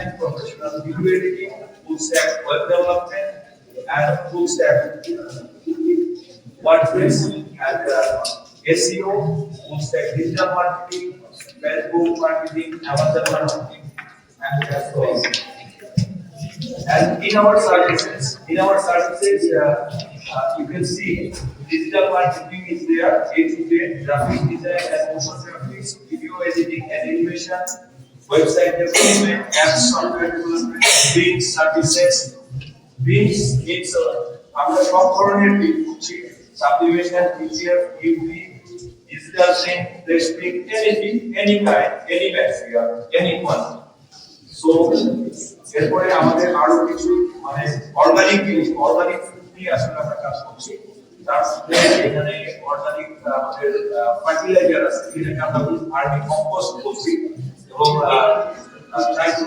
and professional video editing, full stack web development, and full stack WordPress and SEO, full stack digital marketing, Facebook marketing, Amazon marketing, and as well. And in our services, you can see digital marketing is there, A-to-Z, graphic design and motion graphics, video editing and animation, website development, app software development, Bing services. Bing means আমরা সব ধরনের বিল করছি, sublimation, PDF, UV, digital print, flash print, anything, any kind, any material, anyone. So এরপরে আমাদের আরো কিছু মানে organic food নিয়ে আসলে আমরা কাজ করছি। তার সাথে এখানে অর্গানিক আমাদের ফার্টিলাইজার আছে, যেটাকে আমরা ভার্মি কম্পোস্ট বলছি এবং ট্রাই টু